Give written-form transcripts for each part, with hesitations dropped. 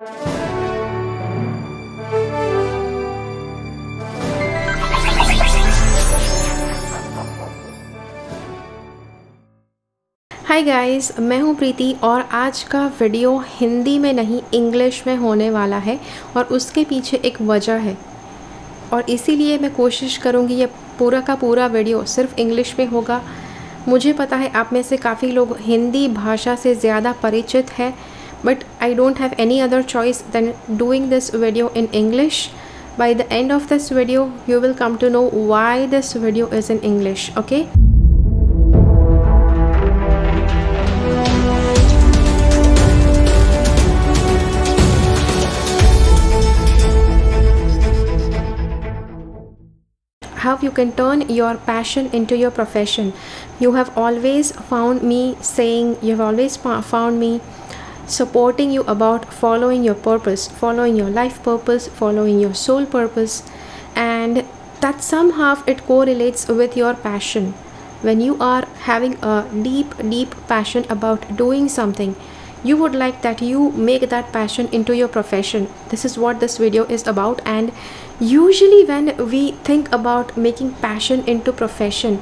Hi guys, मैं हूँ प्रीति और आज का वीडियो हिंदी में नहीं इंग्लिश में होने वाला है और उसके पीछे एक वजह है और इसीलिए मैं कोशिश करूँगी ये पूरा का पूरा वीडियो सिर्फ इंग्लिश में होगा। मुझे पता है आप में से काफ़ी लोग हिंदी भाषा से ज़्यादा परिचित है, but I don't have any other choice then doing this video in English. By the end of this video you will come to know why this video is in English. Okay. How you can turn your passion into your profession. You have always found me saying, you have always found me supporting you about following your purpose, following your life purpose, following your soul purpose, and that somehow it correlates with your passion. When you are having a deep passion about doing something, you would like that you make that passion into your profession. This is what this video is about. And usually when we think about making passion into profession,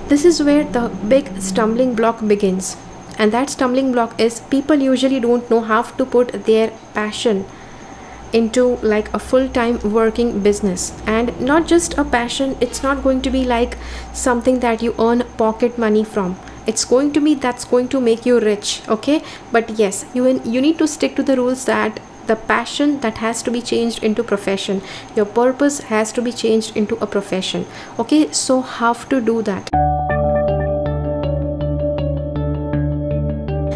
this is where the big stumbling block begins. And that stumbling block is people usually don't know how to put their passion into like a full-time working business. And not just a passion, it's not going to be like something that you earn pocket money from. It's going to be that's going to make you rich, okay? But yes, you need to stick to the rules that the passion that has to be changed into profession. Your purpose has to be changed into a profession. Okay, so how to do that?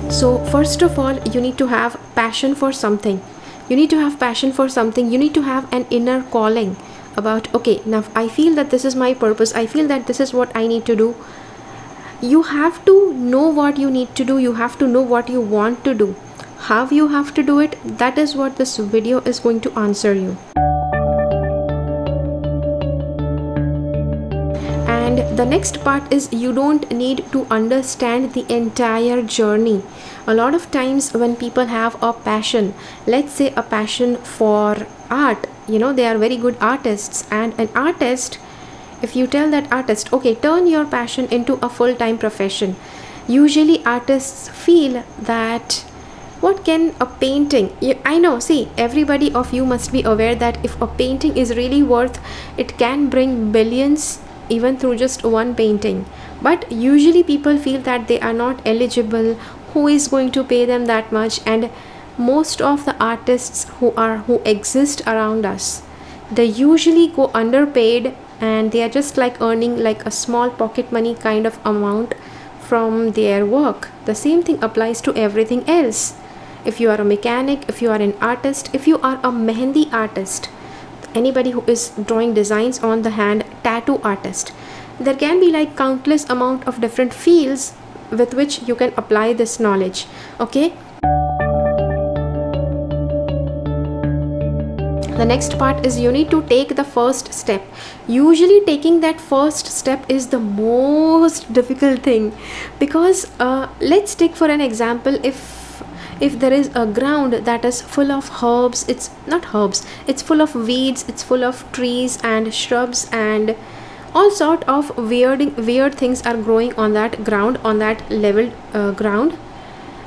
So first of all, you need to have passion for something. You need to have passion for something. You need to have an inner calling about, okay, now I feel that this is my purpose. I feel that this is what I need to do. You have to know what you need to do. You have to know what you want to do. How you have to do it, that is what this video is going to answer you. And the next part is you don't need to understand the entire journey. A lot of times when people have a passion, let's say a passion for art, you know, they are very good artists, and an artist, if you tell that artist, okay, turn your passion into a full-time profession, usually artists feel that what can a painting, I know, see, everybody of you must be aware that if a painting is really worth, it can bring billions even through just one painting. But usually people feel that they are not eligible, who is going to pay them that much? And most of the artists who exist around us, they usually go underpaid and they are just like earning like a small pocket money kind of amount from their work. The same thing applies to everything else. If you are a mechanic, if you are an artist, if you are a mehendi artist, anybody who is drawing designs on the hand, tattoo artist, there can be like countless amount of different fields with which you can apply this knowledge. Okay. The next part is you need to take the first step. Usually taking that first step is the most difficult thing, because let's take for an example, if there is a ground that is full of herbs, it's not herbs, it's full of weeds, it's full of trees and shrubs and all sort of weird things are growing on that ground, on that leveled ground.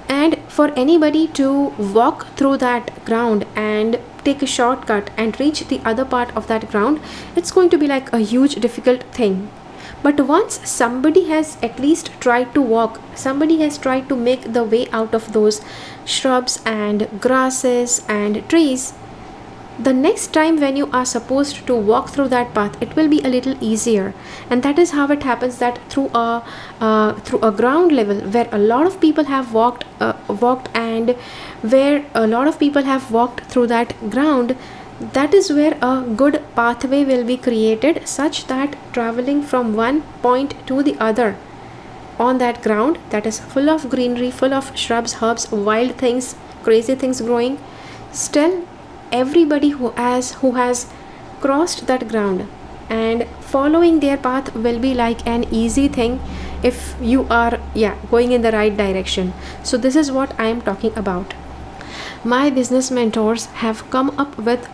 And for anybody to walk through that ground and take a shortcut and reach the other part of that ground, it's going to be like a huge difficult thing. But once somebody has at least tried to walk, somebody has tried to make the way out of those shrubs and grasses and trees, the next time when you are supposed to walk through that path, it will be a little easier. And that is how it happens, that through a ground level where a lot of people have walked and where a lot of people have walked through that ground, that is where a good pathway will be created, such that traveling from one point to the other on that ground that is full of greenery, full of shrubs, herbs, wild things, crazy things growing, still everybody who has crossed that ground and following their path will be like an easy thing if you are going in the right direction. So this is what I am talking about. my business mentors have come up with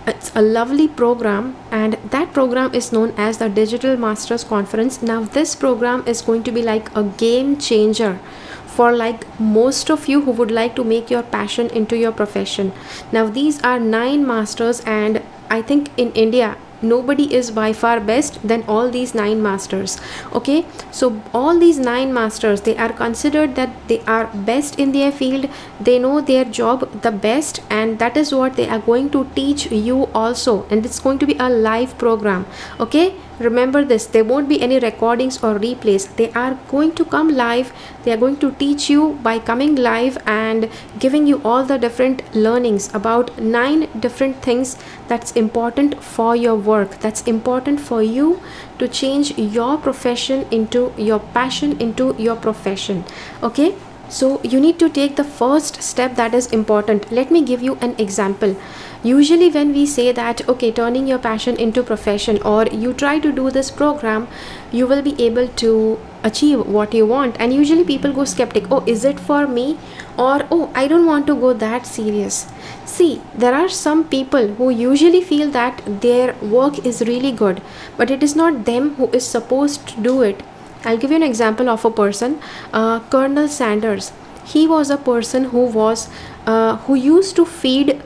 it's a lovely program, and that program is known as the Digital Masters Conference. Now this program is going to be like a game changer for like most of you who would like to make your passion into your profession. Now these are 9 masters, and I think in India nobody is by far best than all these 9 masters. Okay, so all these 9 masters, they are considered that they are best in their field, they know their job the best, and that is what they are going to teach you also, and it's going to be a live program. Okay, remember this, there won't be any recordings or replays, they are going to come live, they are going to teach you by coming live and giving you all the different learnings about 9 different things that's important for your work, that's important for you to change your profession into your passion, into your profession. Okay, so you need to take the first step that is important. Let me give you an example. Usually when we say that, okay, turning your passion into profession, or you try to do this program, you will be able to achieve what you want, and usually people go skeptic, oh, is it for me, or oh, I don't want to go that serious. See, there are some people who usually feel that their work is really good, but it is not them who is supposed to do it. I'll give you an example of a person, Colonel Sanders. He was a person who used to feed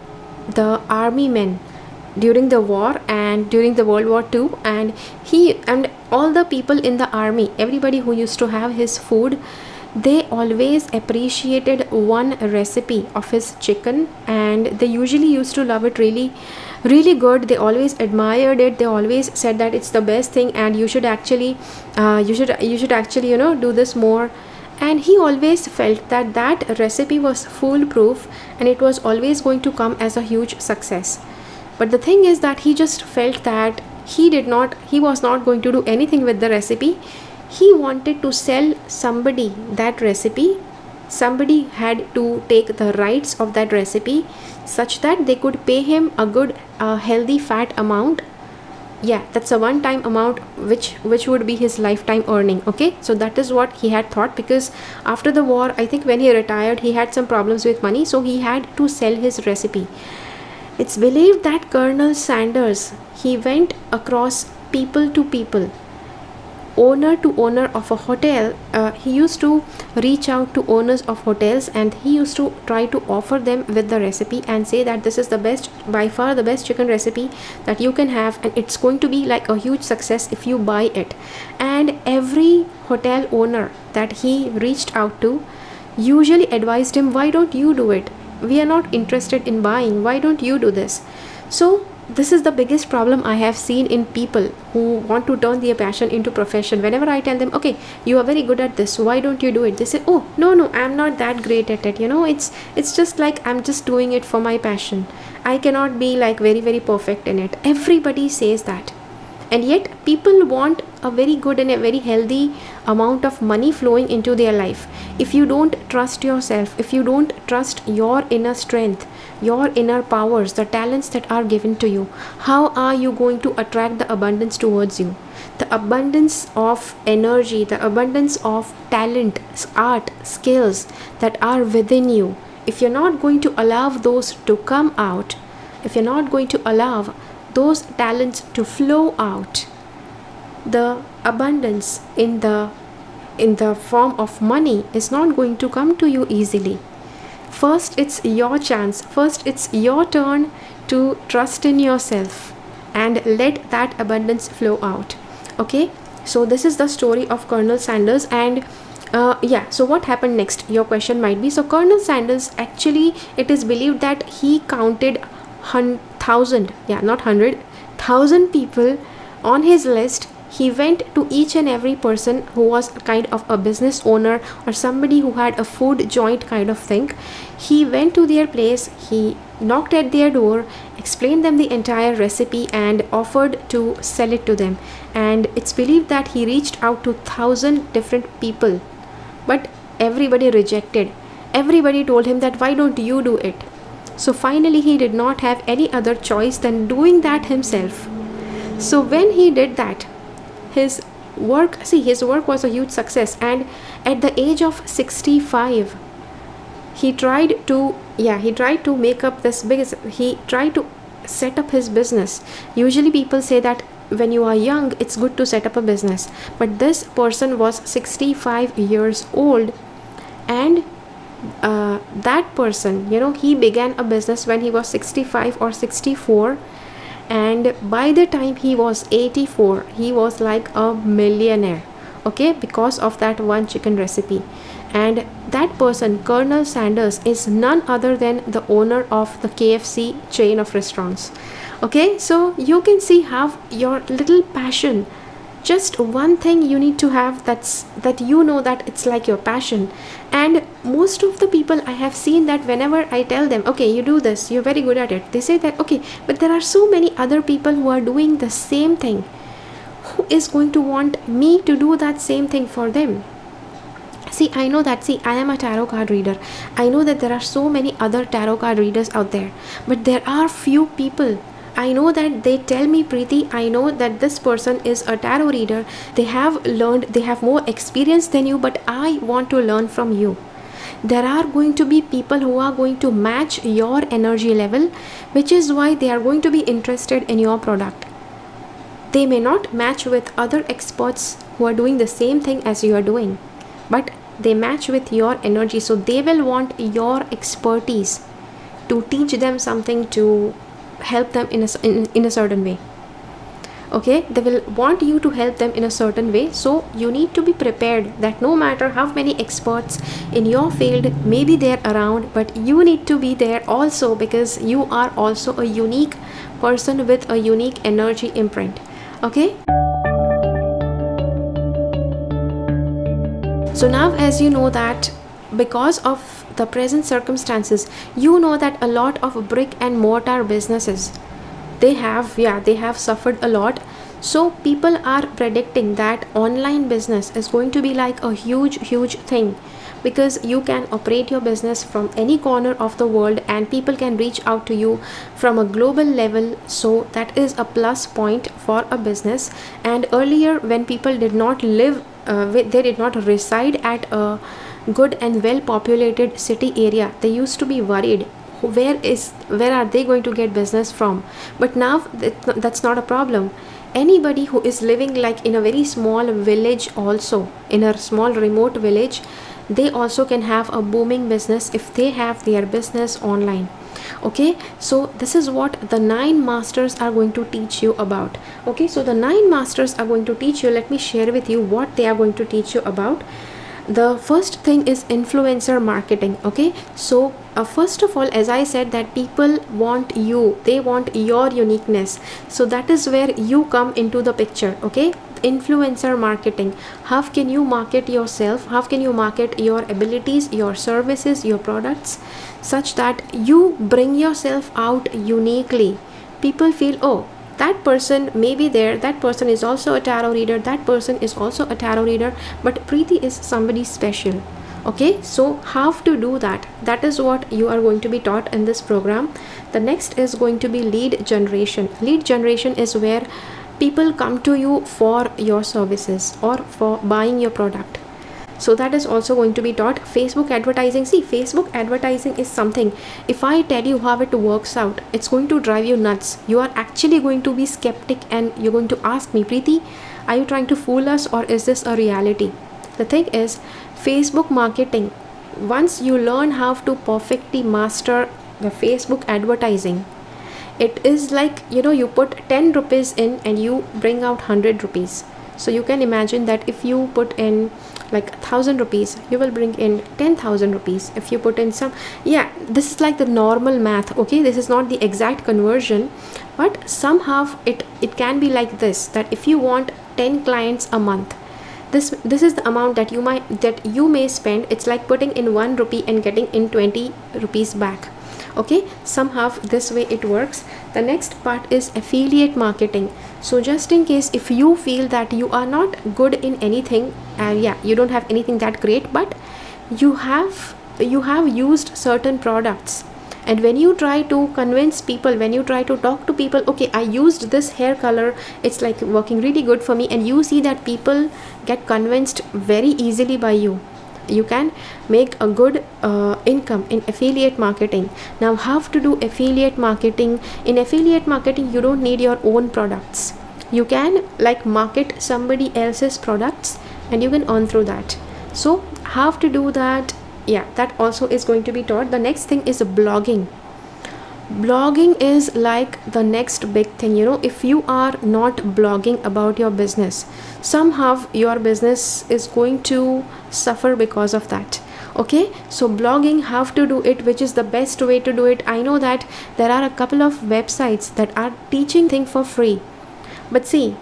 the army men during the war and during the World War II, and he and all the people in the army, everybody who used to have his food, they always appreciated one recipe of his chicken, and they usually used to love it really good. They always admired it, they always said that it's the best thing, and you should actually do this more. And he always felt that that recipe was foolproof, and it was always going to come as a huge success. But the thing is that he just felt that he was not going to do anything with the recipe. He wanted to sell somebody that recipe. Somebody had to take the rights of that recipe such that they could pay him a good healthy fat amount. Yeah, that's a one-time amount which would be his lifetime earning. Okay, so that is what he had thought, because after the war, I think when he retired, he had some problems with money, so he had to sell his recipe. It's believed that Colonel Sanders, he went across people to people, owner to owner of a hotel. He used to reach out to owners of hotels, and he used to try to offer them with the recipe and say that this is the best, by far the best chicken recipe that you can have, and it's going to be like a huge success if you buy it. And every hotel owner that he reached out to usually advised him, why don't you do it, we are not interested in buying, why don't you do this? So this is the biggest problem I have seen in people who want to turn their passion into profession. Whenever I tell them, okay, you are very good at this, why don't you do it, they say, oh, no, I'm not that great at it, it's just like I'm just doing it for my passion, I cannot be like very, very perfect in it. Everybody says that, and yet people want a very good and a very healthy amount of money flowing into their life. If you don't trust yourself, if you don't trust your inner strength, your inner powers, the talents that are given to you, how are you going to attract the abundance towards you? The abundance of energy, the abundance of talent, art, skills that are within you. If you're not going to allow those to come out, if you're not going to allow those talents to flow out, the abundance in the form of money is not going to come to you easily. First, it's your chance. First, it's your turn to trust in yourself and let that abundance flow out. Okay, so this is the story of Colonel Sanders. And so what happened next, your question might be. So Colonel Sanders, actually it is believed that he counted 1,000, not 100, 1,000 people on his list. He went to each and every person who was kind of a business owner or somebody who had a food joint kind of thing. He went to their place, he knocked at their door, explained them the entire recipe and offered to sell it to them. And it's believed that he reached out to 1,000 different people, but everybody rejected. Everybody told him that, why don't you do it? So finally he did not have any other choice than doing that himself. So when he did that, his work was a huge success, and at the age of 65, he tried to, yeah, he tried to make up this biggest, he tried to set up his business. Usually people say that when you are young it's good to set up a business, but this person was 65 years old, and that person, you know, he began a business when he was 65 or 64, and by the time he was 84 he was like a millionaire, okay, because of that one chicken recipe. And that person, Colonel Sanders, is none other than the owner of the KFC chain of restaurants. Okay, so you can see how your little passion, just one thing you need to have, that you know that it's like your passion. And most of the people I have seen that whenever I tell them, okay, you do this, you're very good at it, they say that okay, but there are so many other people who are doing the same thing. Who is going to want me to do that same thing for them? See, I know that, see, I am a tarot card reader. I know that there are so many other tarot card readers out there, but there are few people. I know that they tell me, Preeti, I know that this person is a tarot reader. They have learned, they have more experience than you, but I want to learn from you. There are going to be people who are going to match your energy level, which is why they are going to be interested in your product. They may not match with other experts who are doing the same thing as you are doing, but they match with your energy, so they will want your expertise to teach them something, to help them in a certain way. Okay, they will want you to help them in a certain way. So you need to be prepared that no matter how many experts in your field may be there around, but you need to be there also, because you are also a unique person with a unique energy imprint. Okay, so now as you know that because of the present circumstances, you know that a lot of brick and mortar businesses, they have suffered a lot. So people are predicting that online business is going to be like a huge thing, because you can operate your business from any corner of the world and people can reach out to you from a global level. So that is a plus point for a business. And earlier when people did not live they did not reside at a good and well populated city area, they used to be worried where are they going to get business from. But now that's not a problem. Anybody who is living like in a very small village, also in a small remote village, they also can have a booming business if they have their business online. Okay, so this is what the 9 masters are going to teach you about. Okay, so the 9 masters are going to teach you, let me share with you what they are going to teach you about. The first thing is influencer marketing. Okay, so first of all, as I said, that people want you, they want your uniqueness, so that is where you come into the picture. Okay, influencer marketing, how can you market yourself, how can you market your abilities, your services, your products, such that you bring yourself out uniquely. People feel, oh, that person may be there, that person is also a tarot reader, that person is also a tarot reader, but Preeti is somebody special. Okay, so how to do that, that is what you are going to be taught in this program. The next is going to be lead generation. Lead generation is where people come to you for your services or for buying your product. So that is also going to be taught. Facebook advertising, see, Facebook advertising is something, if I tell you how it works out, it's going to drive you nuts. You are actually going to be skeptic and you're going to ask me, Preeti, are you trying to fool us or is this a reality? The thing is, Facebook marketing, once you learn how to perfectly master the Facebook advertising, it is like, you know, you put 10 rupees in and you bring out 100 rupees. So you can imagine that if you put in like 1,000 rupees, you will bring in 10,000 rupees. If you put in some, yeah, this is like the normal math. Okay, this is not the exact conversion, but somehow it can be like this, that if you want 10 clients a month, this is the amount that you may spend. It's like putting in 1 rupee and getting in 20 rupees back. Okay, somehow this way it works. The next part is affiliate marketing. So just in case if you feel that you are not good in anything, you don't have anything that great, but you have used certain products, and when you try to convince people, when you try to talk to people, okay, I used this hair color, it's like working really good for me, and you see that people get convinced very easily by you. you can make a good income in affiliate marketing. Now, how to do affiliate marketing? In affiliate marketing, you don't need your own products. You can like market somebody else's products and you can earn through that. So how to do that? Yeah, that also is going to be taught. The next thing is blogging. Blogging is like the next big thing. You know, if you are not blogging about your business, somehow your business is going to suffer because of that. Okay, so blogging, how to do it, which is the best way to do it? I know that there are a couple of websites that are teaching things for free, but see,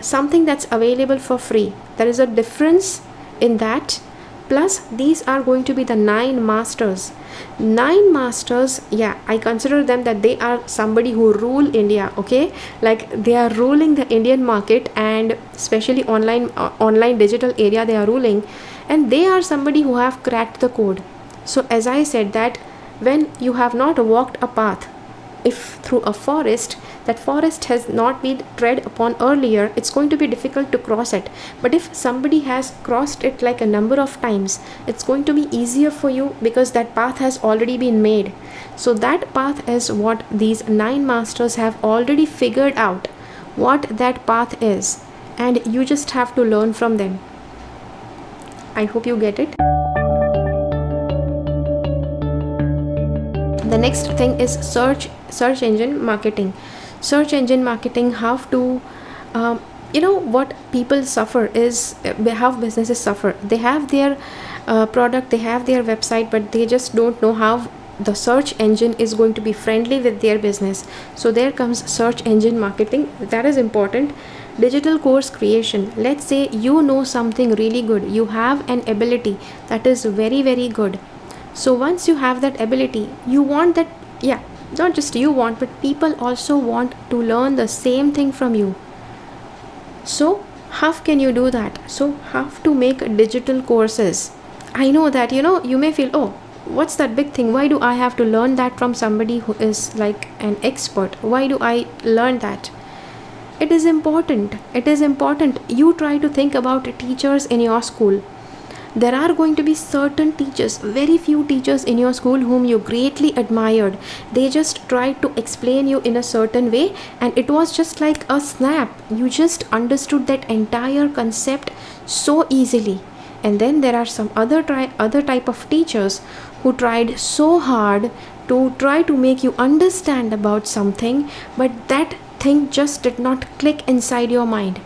something that's available for free, there is a difference in that. Plus these are going to be the 9 masters. 9 masters, yeah, I consider them that they are somebody who rule India. Okay, like they are ruling the Indian market, and especially online digital area they are ruling, and they are somebody who have cracked the code. So as I said, that when you have not walked a path, if through a forest, that forest has not been tread upon earlier, it's going to be difficult to cross it. But if somebody has crossed it like a number of times, it's going to be easier for you because that path has already been made. So that path is what these 9 masters have already figured out, what that path is, and you just have to learn from them. I hope you get it. The next thing is search engine marketing. Search engine marketing, how to you know, what people suffer is how businesses suffer. They have their product, they have their website, but they just don't know how the search engine is going to be friendly with their business. So there comes search engine marketing, that is important. Digital course creation. Let's say you know something really good, you have an ability that is very, very good. So once you have that ability, you want that, yeah, not just you want, but people also want to learn the same thing from you. So how can you do that? So have to make digital courses. I know that, you know, you may feel, oh, what's that big thing? Why do I have to learn that from somebody who is like an expert? Why do I learn that? It is important. It is important. You try to think about teachers in your school. There are going to be certain teachers, very few teachers in your school whom you greatly admired. They just tried to explain you in a certain way, and it was just like a snap. You just understood that entire concept so easily. And then there are some other type of teachers who tried so hard to try to make you understand about something, but that thing just did not click inside your mind.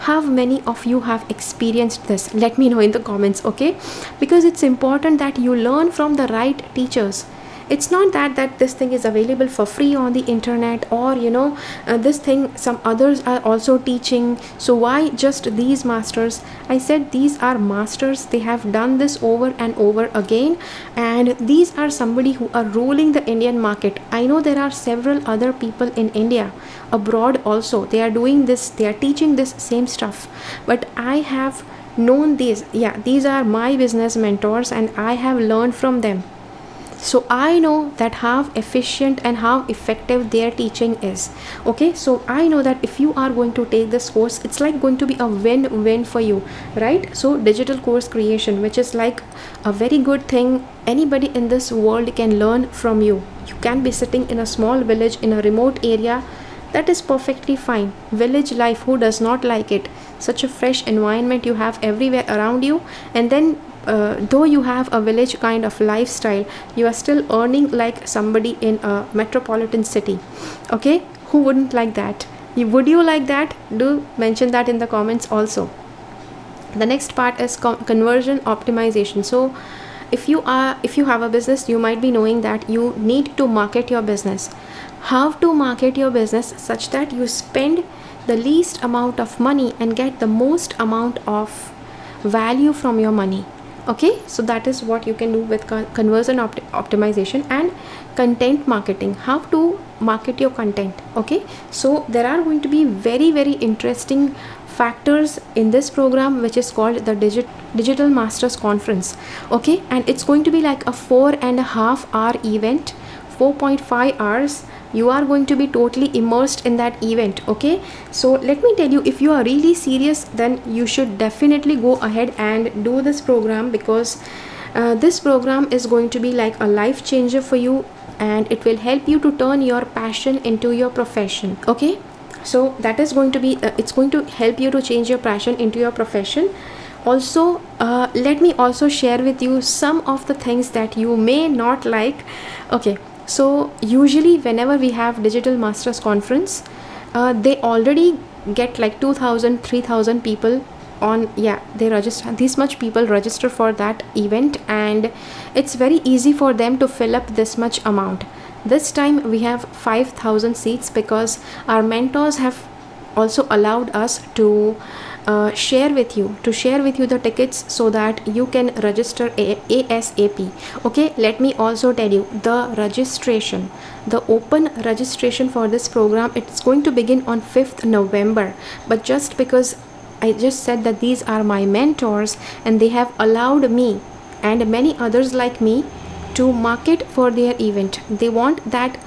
How many of you have experienced this? Let me know in the comments, okay? Because it's important that you learn from the right teachers. It's not that this thing is available for free on the internet, or you know, this thing some others are also teaching, so why just these masters? I said these are masters. They have done this over and over again, and these are somebody who are ruling the Indian market. I know there are several other people in India, abroad also, they are doing this, they are teaching this same stuff, but I have known these. Yeah, these are my business mentors and I have learned from them. So I know that how efficient and how effective their teaching is. Okay, so I know that if you are going to take this course, it's like going to be a win-win for you, right? So digital course creation, which is like a very good thing, anybody in this world can learn from you. You can be sitting in a small village in a remote area, that is perfectly fine. Village life, who does not like it? Such a fresh environment you have everywhere around you, and then though you have a village kind of lifestyle, you are still earning like somebody in a metropolitan city. Okay, who wouldn't like that? Would you like that? Do mention that in the comments also. The next part is conversion optimization. So if you have a business, you might be knowing that you need to market your business. How to market your business such that you spend the least amount of money and get the most amount of value from your money. Okay, so that is what you can do with conversion optimization. And content marketing, how to market your content. Okay, so there are going to be very, very interesting factors in this program, which is called the Digital Masters Conference. Okay, and it's going to be like a 4.5 hour event 4.5 hours, you are going to be totally immersed in that event. Okay, so let me tell you, if you are really serious, then you should definitely go ahead and do this program, because this program is going to be like a life changer for you, and it will help you to turn your passion into your profession. Okay, so that is going to be it's going to help you to change your passion into your profession. Also, let me also share with you some of the things that you may not like. Okay, so usually whenever we have digital masters conference, they already get like 2000 3000 people on, yeah, they register, this much people register for that event, and it's very easy for them to fill up this much amount. This time we have 5000 seats, because our mentors have also allowed us to share with you the tickets, so that you can register ASAP. Okay, let me also tell you, the registration, the open registration for this program, it's going to begin on 5th November. But just because I just said that these are my mentors, and they have allowed me and many others like me to market for their event. They want that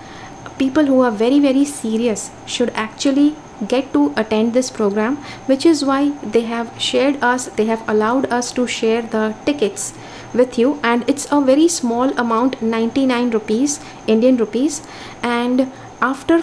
people who are very, very serious should actually get to attend this program, which is why they have allowed us to share the tickets with you. And it's a very small amount, 99 rupees, Indian rupees. And after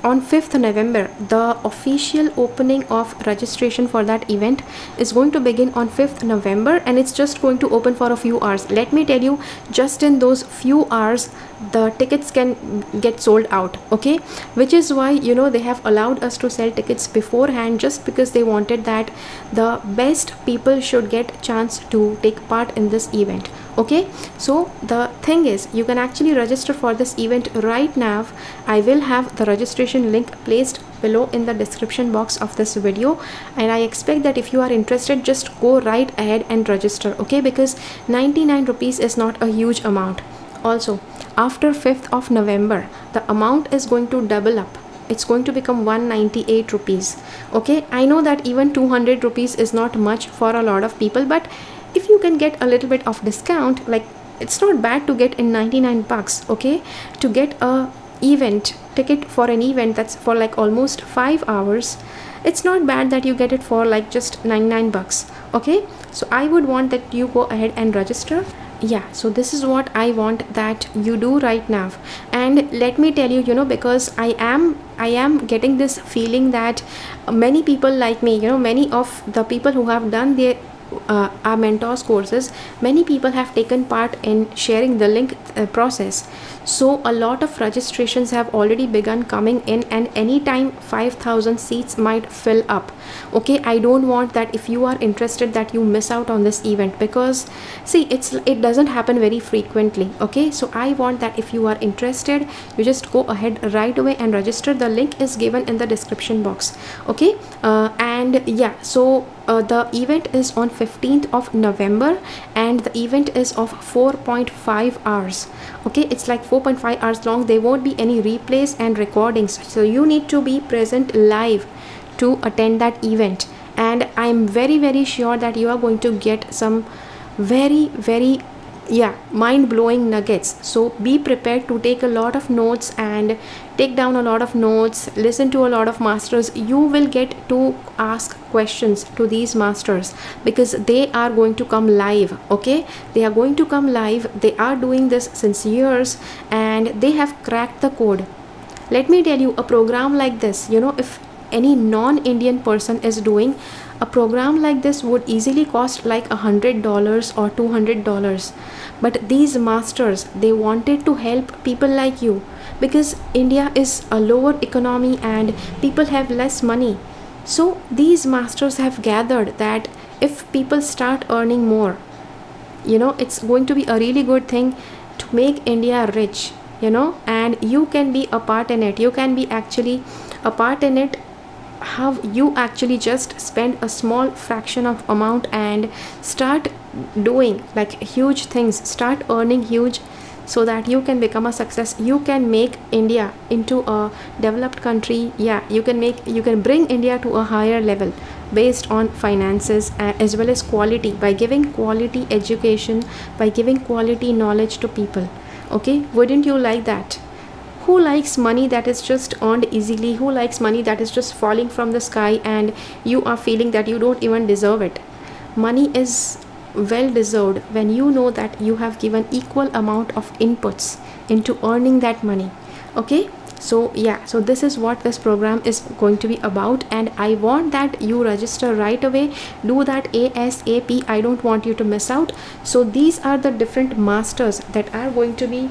on 5th November, the official opening of registration for that event is going to begin on 5th November, and it's just going to open for a few hours. Let me tell you, just in those few hours, the tickets can get sold out. Okay, which is why, you know, they have allowed us to sell tickets beforehand, just because they wanted that the best people should get a chance to take part in this event. Okay, so the thing is, you can actually register for this event right now. I will have the registration link placed below in the description box of this video, and I expect that if you are interested, just go right ahead and register. Okay, because 99 rupees is not a huge amount. Also, after 5th of November, the amount is going to double up. It's going to become 198 rupees. Okay, I know that even 200 rupees is not much for a lot of people, but if you can get a little bit of discount, like, it's not bad to get in 99 bucks. Okay, to get a event ticket for an event that's for like almost 5 hours, it's not bad that you get it for like just 99 bucks. Okay, so I would want that you go ahead and register. Yeah, so this is what I want that you do right now. And let me tell you, you know, because I am getting this feeling that many people like me, you know, many of the people who have done their our mentors courses, many people have taken part in sharing the link process. So a lot of registrations have already begun coming in, and anytime 5000 seats might fill up. Okay, I don't want that if you are interested that you miss out on this event, because see, it doesn't happen very frequently. Okay, so I want that if you are interested, you just go ahead right away and register. The link is given in the description box. Okay, and yeah, so the event is on 15th of November, and the event is of 4.5 hours. Okay, it's like 4.5 hours long. There won't be any replays and recordings, so you need to be present live to attend that event. And I'm very, very sure that you are going to get some very, very mind-blowing nuggets. So be prepared to take a lot of notes and take down a lot of notes, listen to a lot of masters. You will get to ask questions to these masters, because they are going to come live. Okay, they are going to come live. They are doing this since years, and they have cracked the code. Let me tell you, a program like this, you know, if any non-Indian person is doing a program like this, would easily cost like $100 or $200. But these masters, they wanted to help people like you, because India is a lower economy and people have less money. So these masters have gathered that if people start earning more, you know, it's going to be a really good thing to make India rich, you know, and you can be a part in it. You can be actually a part in it. How you actually just spend a small fraction of amount and start doing like huge things, start earning huge, so that you can become a success. You can make India into a developed country. Yeah, you can bring India to a higher level based on finances as well as quality, by giving quality education, by giving quality knowledge to people. Okay, wouldn't you like that? who likes money that is just earned easily? Who likes money that is just falling from the sky and you are feeling that you don't even deserve it? Money is well deserved when you know that you have given equal amount of inputs into earning that money. Okay, so yeah, so this is what this program is going to be about, and I want that you register right away. Do that ASAP. I don't want you to miss out. So these are the different masters that are going to be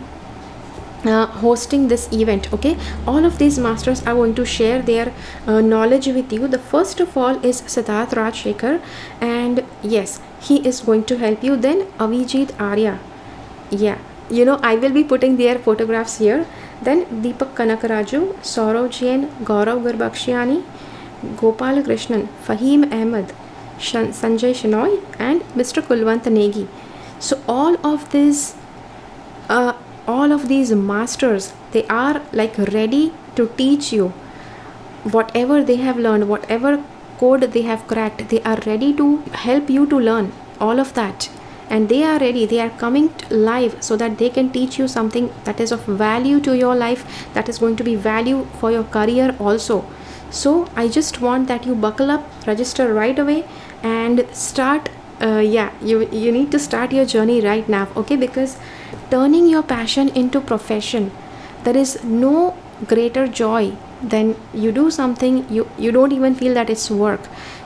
hosting this event. Okay, all of these masters are going to share their knowledge with you. The first of all is Siddharth Rajshekhar, and yes, he is going to help you. Then Avijit Arya, yeah, you know, I will be putting their photographs here. Then Deepak Kanakaraju, Saurav Jain, Gaurav Garbakshiani, Gopal Krishnan, Fahim Ahmed, Sanjay Shenoy, and Mr. Kulwant Negi. So all of these masters, they are like ready to teach you whatever they have learned, whatever code they have cracked. They are ready to help you to learn all of that, and they are ready, they are coming live so that they can teach you something that is of value to your life, that is going to be value for your career also. So I just want that you buckle up, register right away, and start you need to start your journey right now. Okay, because turning your passion into profession, there is no greater joy than you do something you don't even feel that it's work.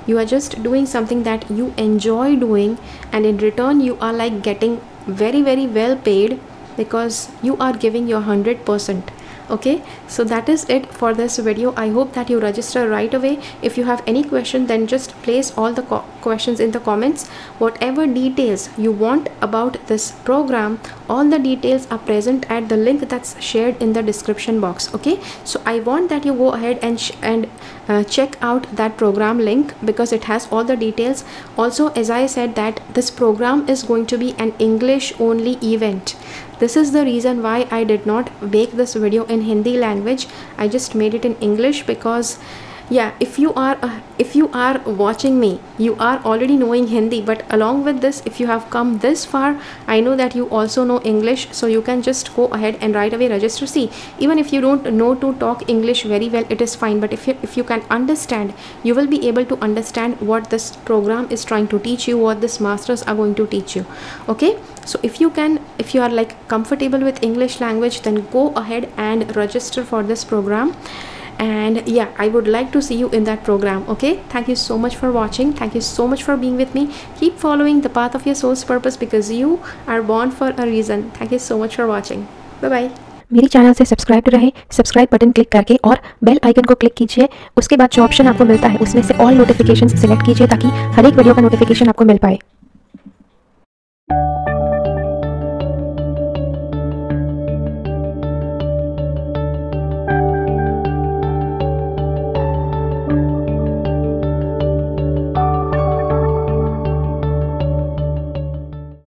You are just doing something that you enjoy doing, and in return you are like getting very, very well paid because you are giving your 100%. Okay, so that is it for this video. I hope that you register right away. If you have any question, then just place all the questions in the comments. Whatever details you want about this program, all the details are present at the link that's shared in the description box. Okay, so I want that you go ahead and check out that program link because it has all the details. Also, as I said, that this program is going to be an English only event. This is the reason why I did not make this video in Hindi language. I just made it in English because yeah, if you are watching me, you are already knowing Hindi, but along with this, if you have come this far, I know that you also know English, so you can just go ahead and right away register. See, even if you don't know to talk English very well, it is fine, but if you can understand, you will be able to understand what this program is trying to teach you, what this masters are going to teach you. Okay, so if you are like comfortable with English language, then go ahead and register for this program. And yeah, I would like to see you in that program. Okay, thank you so much for watching. Thank you so much for being with me. Keep following the path of your soul's purpose because you are born for a reason. Thank you so much for watching. Bye bye. मेरी channel से subscribe रहे, subscribe button click करके और bell icon को click कीजिए। उसके बाद जो ऑप्शन आपको मिलता है उसमें से ऑल नोटिफिकेशंस सिलेक्ट कीजिए ताकि हर एक वीडियो का नोटिफिकेशन आपको मिल पाए।